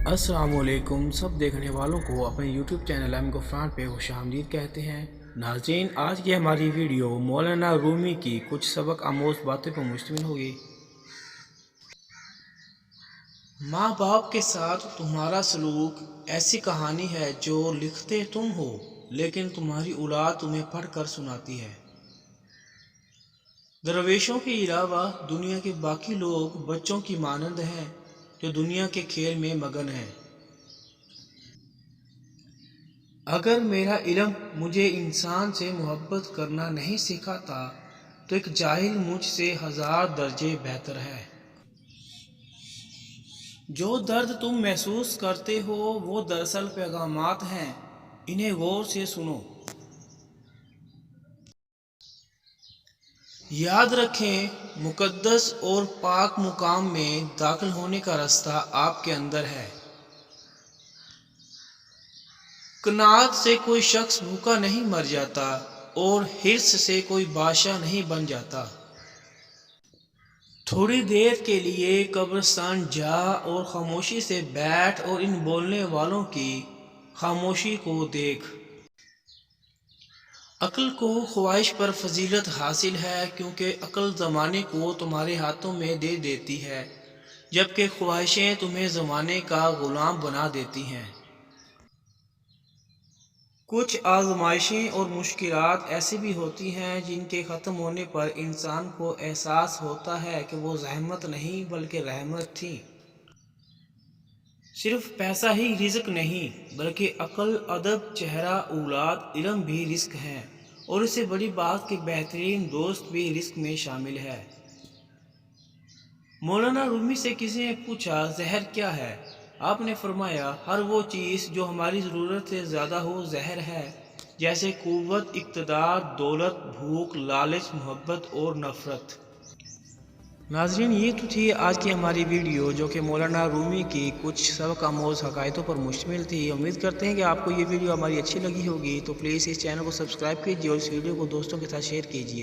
अस्सलाम वालेकुम सब देखने वालों को अपने YouTube चैनल एम गफरान पे खुश आमदीद कहते हैं। नाज़रीन, आज की हमारी वीडियो मौलाना रूमी की कुछ सबक आमोज़ बातें पर मुश्तमिल होगी। माँ बाप के साथ तुम्हारा सलूक ऐसी कहानी है जो लिखते तुम हो लेकिन तुम्हारी औलाद तुम्हें पढ़ कर सुनाती है। दरवेशों के अलावा दुनिया के बाकी लोग बच्चों की मानंद हैं जो दुनिया के खेल में मगन हैं। अगर मेरा इल्म मुझे इंसान से मोहब्बत करना नहीं सिखाता तो एक जाहिल मुझसे 1000 दर्जे बेहतर है। जो दर्द तुम महसूस करते हो वो दरअसल पैगामात हैं, इन्हें गौर से सुनो। याद रखें, मुकद्दस और पाक मुकाम में दाखिल होने का रास्ता आपके अंदर है। कनात से कोई शख्स भूखा नहीं मर जाता और हिर्स से कोई बादशाह नहीं बन जाता। थोड़ी देर के लिए कब्रिस्तान जा और खामोशी से बैठ और इन बोलने वालों की खामोशी को देख। अक्ल को ख्वाहिश पर फजीलत हासिल है क्योंकि अक्ल ज़माने को तुम्हारे हाथों में दे देती है, जबकि ख्वाहिशें तुम्हें ज़माने का ग़ुलाम बना देती हैं। कुछ आजमाइशें और मुश्किलात ऐसी भी होती हैं जिनके ख़त्म होने पर इंसान को एहसास होता है कि वो ज़हमत नहीं बल्कि रहमत थी। सिर्फ पैसा ही रिज़्क नहीं बल्कि अक्ल, अदब, चेहरा, औलाद, इल्म भी रिज़्क हैं, और इससे बड़ी बात कि बेहतरीन दोस्त भी रिज़्क में शामिल है। मौलाना रूमी से किसी ने पूछा, जहर क्या है? आपने फरमाया, हर वो चीज़ जो हमारी ज़रूरत से ज़्यादा हो जहर है, जैसे कुव्वत, इक़्तिदार, दौलत, भूख, लालच, मोहब्बत और नफ़रत। नाज़रीन, ये तो थी आज की हमारी वीडियो जो कि मौलाना रूमी की कुछ सबक आमोज़ हकायतों पर मुश्तमिल थी। उम्मीद करते हैं कि आपको ये वीडियो हमारी अच्छी लगी होगी, तो प्लीज़ इस चैनल को सब्सक्राइब कीजिए और इस वीडियो को दोस्तों के साथ शेयर कीजिए।